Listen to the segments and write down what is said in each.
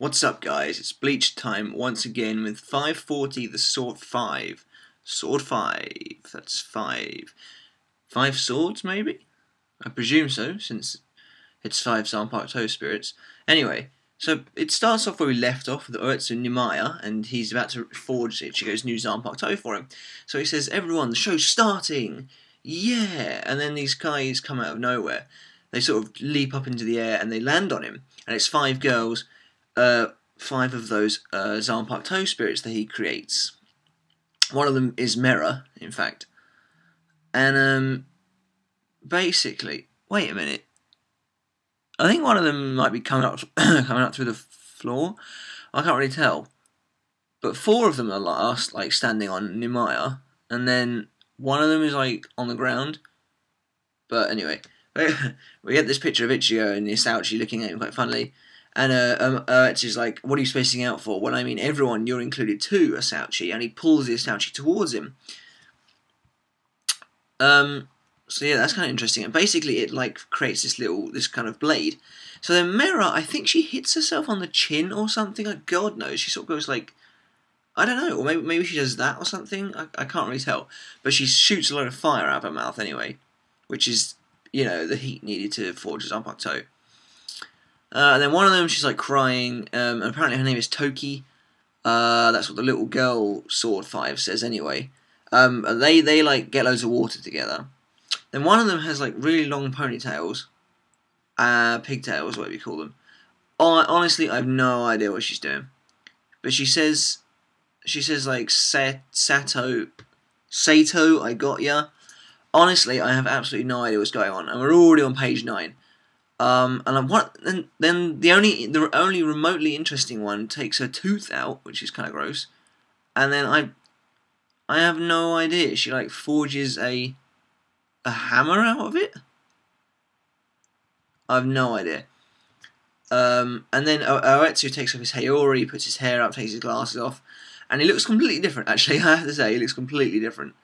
What's up, guys? It's Bleach time once again with 540 the Sword 5. Sword 5. That's 5. 5 swords, maybe? I presume so, since it's 5 zanpakuto spirits. Anyway, so it starts off where we left off with Ouetsu Nimaya, and he's about to forge Ichigo's new zanpakuto for him. So he says, "Everyone, the show's starting! Yeah!" And then these guys come out of nowhere. They sort of leap up into the air and they land on him. And it's 5 girls. 5 of those zanpakuto spirits that he creates. One of them is Mera, in fact. And basically, wait a minute. I think one of them might be coming up through the floor. I can't really tell. But 4 of them are like standing on Nimaya, and then one of them is like on the ground. But anyway, we get this picture of Ichigo and Ouetsu looking at him quite funnily. And Ouetsu's like, "What are you spacing out for?" "Well, I mean everyone, you're included too, Ouetsu." And he pulls the Ouetsu towards him. So yeah, that's kind of interesting. And basically it like creates this kind of blade. So then Mera, I think she hits herself on the chin or something, like God knows. She sort of goes like, I don't know, or maybe she does that or something. I can't really tell. But she shoots a load of fire out of her mouth anyway, which is, you know, the heat needed to forge a zanpakuto. And then one of them, she's like crying, and apparently her name is Toki. That's what the little girl Sword 5 says anyway. They like get loads of water together. Then one of them has like really long ponytails, pigtails, whatever you call them. Honestly, I have no idea what she's doing. But she says like, Sato, I got ya. Honestly, I have absolutely no idea what's going on, and we're already on page 9. And then the only remotely interesting one takes her tooth out, which is kind of gross. And then I have no idea. She like forges a hammer out of it. I have no idea. And then Ouetsu takes off his Hayori, puts his hair up, takes his glasses off, and he looks completely different. Actually, I have to say, he looks completely different.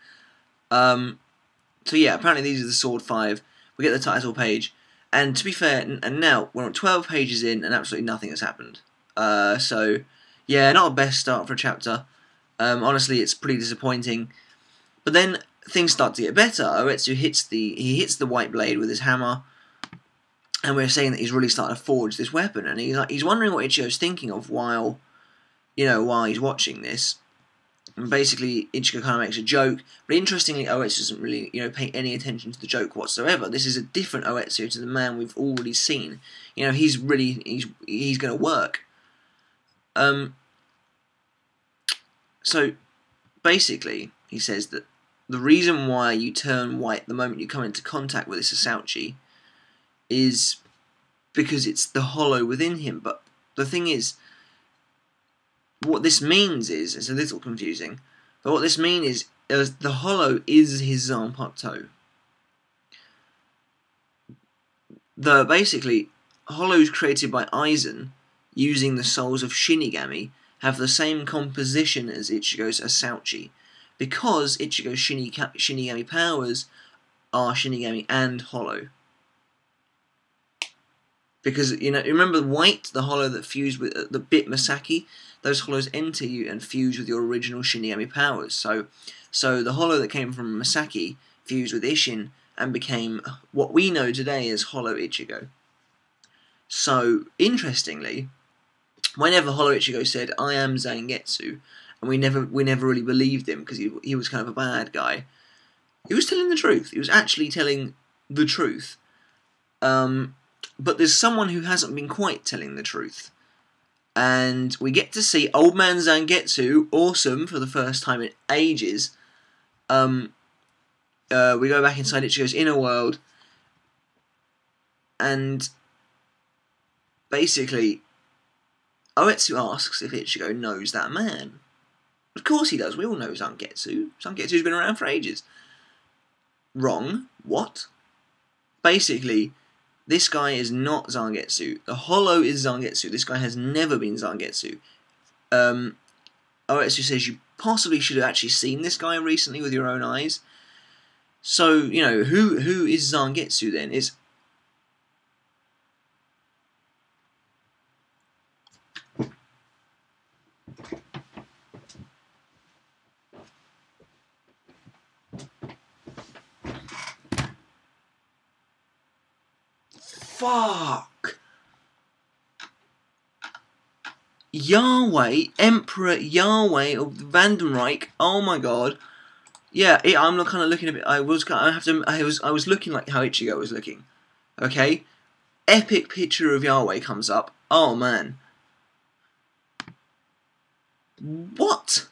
So yeah, apparently these are the Sword 5. We get the title page. And to be fair, and now we're on 12 pages in, and absolutely nothing has happened. So, yeah, not a best start for a chapter. Honestly, it's pretty disappointing. But then things start to get better. Ouetsu hits the white blade with his hammer, and we're saying that he's really starting to forge this weapon. And he's wondering what Ichigo's thinking of while he's watching this. And basically, Ichigo kind of makes a joke, but interestingly, Ouetsu doesn't really, pay any attention to the joke whatsoever. This is a different Ouetsu to the man we've already seen. He's going to work. So, basically, he says that the reason why you turn white the moment you come into contact with this Ouetsu is because it's the hollow within him. But the thing is, what this means is, it's a little confusing, but what this means is the hollow is his zanpakuto. Basically, hollows created by Aizen using the souls of Shinigami have the same composition as Ichigo's Ouetsu, because Ichigo's Shinigami powers are Shinigami and hollow. Because, remember white, the hollow that fused with the bit Masaki? Those hollows enter you and fuse with your original Shinigami powers. So the hollow that came from Masaki fused with Ishin and became what we know today as Hollow Ichigo. So, interestingly, whenever Hollow Ichigo said, "I am Zangetsu," and we never really believed him because he was kind of a bad guy, he was telling the truth. He was actually telling the truth. But there's someone who hasn't been quite telling the truth. And we get to see Old Man Zangetsu, awesome, for the first time in ages. We go back inside Ichigo's inner world, and basically, Ouetsu asks if Ichigo knows that man. Of course he does, we all know Zangetsu. Zangetsu's been around for ages. Wrong. What? Basically, this guy is not Zangetsu. The hollow is Zangetsu. This guy has never been Zangetsu. Ouetsu says you possibly should have actually seen this guy recently with your own eyes. So, who is Zangetsu then? Fuck! Yahweh, Emperor Yahweh of the Vandenreich. Oh my god. Yeah, I'm kind of looking a bit. I was looking like how Ichigo was looking. Okay, epic picture of Yahweh comes up. Oh man, what?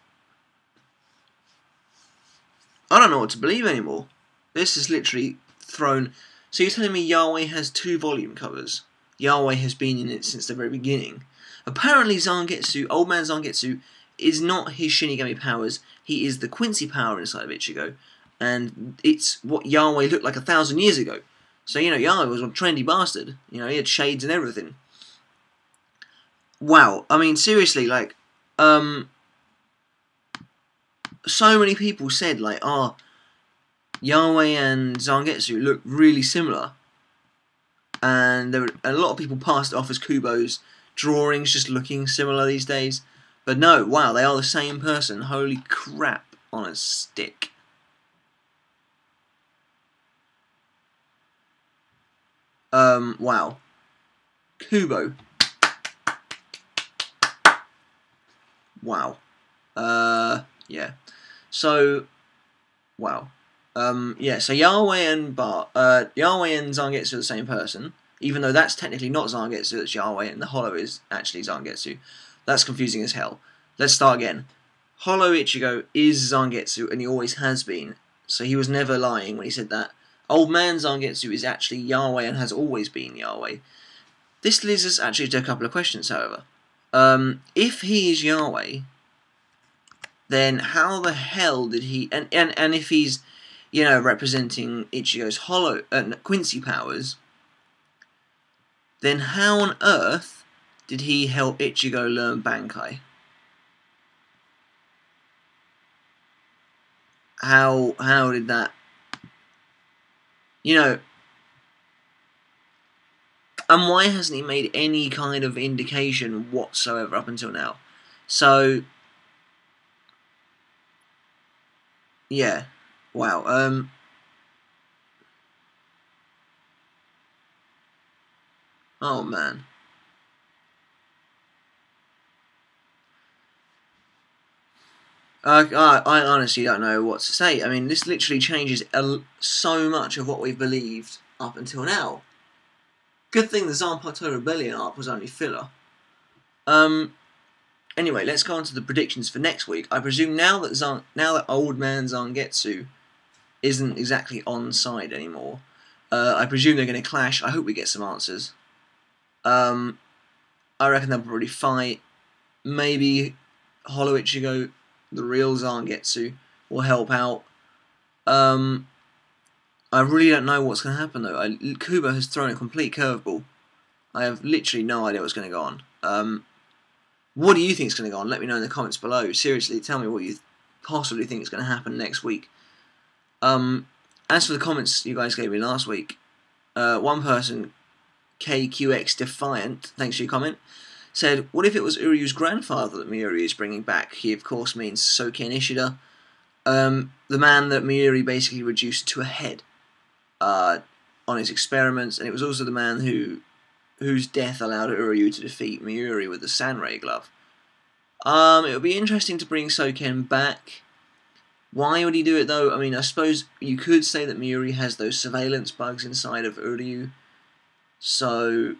I don't know what to believe anymore. This is literally thrown. So you're telling me Yahweh has 2 volume covers? Yahweh has been in it since the very beginning. Apparently Zangetsu, Old Man Zangetsu, is not his Shinigami powers. He is the Quincy power inside of Ichigo. And it's what Yahweh looked like 1,000 years ago. So, you know, Yahweh was a trendy bastard. You know, he had shades and everything. Wow. I mean, seriously, like, so many people said, like, oh, Yahweh and Zangetsu look really similar. And there were a lot of people passed it off as Kubo's drawings just looking similar these days. But no, wow, they are the same person. Holy crap on a stick. Wow. Kubo. Wow. Yeah. So, wow. Yeah, so Yahweh and Yahweh and Zangetsu are the same person, even though that's technically not Zangetsu, that's Yahweh, and the Hollow is actually Zangetsu. That's confusing as hell. Let's start again. Hollow Ichigo is Zangetsu, and he always has been, so he was never lying when he said that. Old Man Zangetsu is actually Yahweh and has always been Yahweh. This leads us actually to a couple of questions, however. If he is Yahweh, then how the hell did he... And if he's, you know, representing Ichigo's Quincy powers, then how on earth did he help Ichigo learn Bankai? How did that... You know... And why hasn't he made any kind of indication whatsoever up until now? So... Yeah. Wow. Oh, man. I honestly don't know what to say. I mean, this literally changes so much of what we've believed up until now. Good thing the Zanpakuto Rebellion arc was only filler. Anyway, let's go on to the predictions for next week. I presume now that Old Man Zangetsu isn't exactly on side anymore, I presume they're going to clash. I hope we get some answers. I reckon they'll probably fight. Maybe Hollow Ichigo, the real Zangetsu, will help out. I really don't know what's going to happen though. Kubo has thrown a complete curveball. I have literally no idea what's going to go on. What do you think is going to go on? Let me know in the comments below. Seriously, tell me what you possibly think is going to happen next week. As for the comments you guys gave me last week, one person, KQX Defiant, thanks for your comment, said, what if it was Uryu's grandfather that Miuri is bringing back? He, of course, means Soken Ishida, the man that Miuri basically reduced to a head on his experiments, and it was also the man whose death allowed Uryu to defeat Miuri with the Sanrei glove. It would be interesting to bring Soken back. Why would he do it, though? I mean, I suppose you could say that Miuri has those surveillance bugs inside of Uryu, so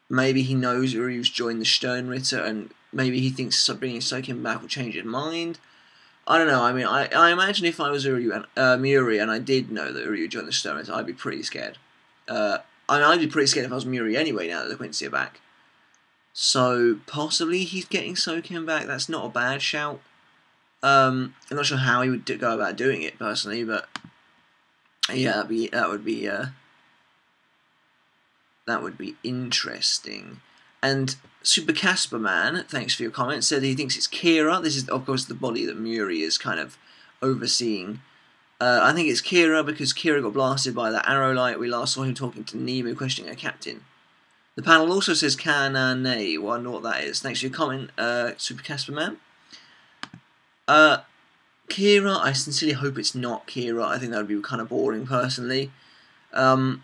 maybe he knows Uryu's joined the Stirnritter, and maybe he thinks bringing Soken back will change his mind. I don't know. I mean, I imagine if I was Miuri and I did know that Uryu joined the Stirnritter, I'd be pretty scared. I'd be pretty scared if I was Miuri anyway, now that the Quincy are back. So, possibly he's getting Soken back. That's not a bad shout. I'm not sure how he would go about doing it, personally, but yeah, that would be interesting. And Super Casper Man, thanks for your comment, said he thinks it's Kira. This is, of course, the body that Miuri is kind of overseeing. I think it's Kira because Kira got blasted by that arrow light. We last saw him talking to Nemu, questioning a captain. The panel also says Kanane. Wonder what that is. Thanks for your comment, Super Casper Man. Kira, I sincerely hope it's not Kira. I think that would be kind of boring, personally. I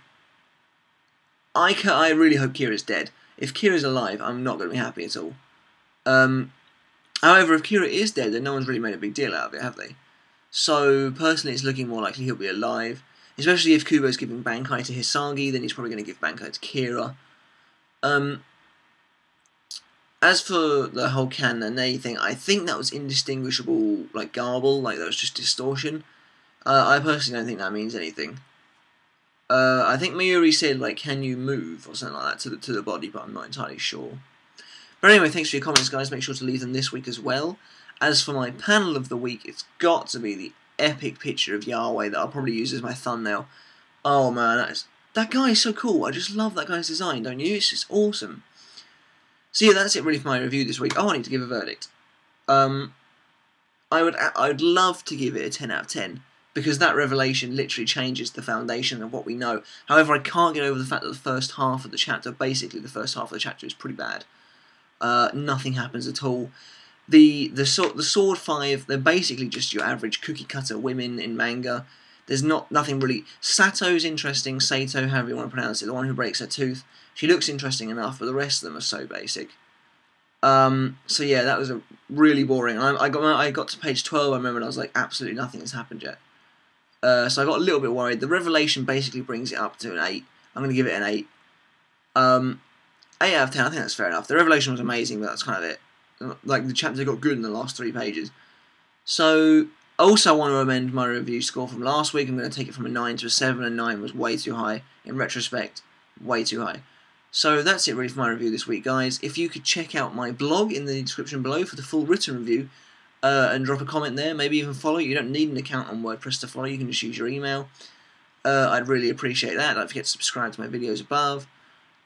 really hope Kira's dead. If Kira's alive, I'm not going to be happy at all. However, if Kira is dead, then no one's really made a big deal out of it, have they? So, personally, it's looking more likely he'll be alive. Especially if Kubo's giving Bankai to Hisagi, then he's probably going to give Bankai to Kira. As for the whole Kanane thing, I think that was indistinguishable, like, garble, like, that was just distortion. I personally don't think that means anything. I think Mayuri said, like, can you move, or something like that, to the body, but I'm not entirely sure. But anyway, thanks for your comments, guys. Make sure to leave them this week as well. As for my panel of the week, it's got to be the epic picture of Yahweh that I'll probably use as my thumbnail. Oh, man, that guy is so cool. I just love that guy's design, don't you? It's just awesome. So yeah, that's it really for my review this week. Oh, I need to give a verdict. I would love to give it a 10 out of 10. Because that revelation literally changes the foundation of what we know. However, I can't get over the fact that the first half of the chapter, basically the first half of the chapter, is pretty bad. Nothing happens at all. The sword 5, they're basically just your average cookie cutter women in manga. There's nothing really. Sato's interesting, Sato, however you want to pronounce it, the one who breaks her tooth. She looks interesting enough, but the rest of them are so basic. So yeah, that was really boring. I got to page 12, I remember, and I was like, absolutely nothing has happened yet. So I got a little bit worried. The revelation basically brings it up to an 8. I'm going to give it an 8. 8 out of 10, I think that's fair enough. The revelation was amazing, but that's kind of it. Like, the chapter got good in the last 3 pages. So, also I want to amend my review score from last week. I'm going to take it from a 9 to a 7, and 9 was way too high. In retrospect, way too high. So that's it really for my review this week, guys. If you could check out my blog in the description below for the full written review, and drop a comment there, maybe even follow. You don't need an account on WordPress to follow, you can just use your email. I'd really appreciate that. Don't forget to subscribe to my videos above.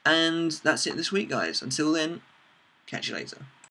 And that's it this week, guys. Until then, catch you later.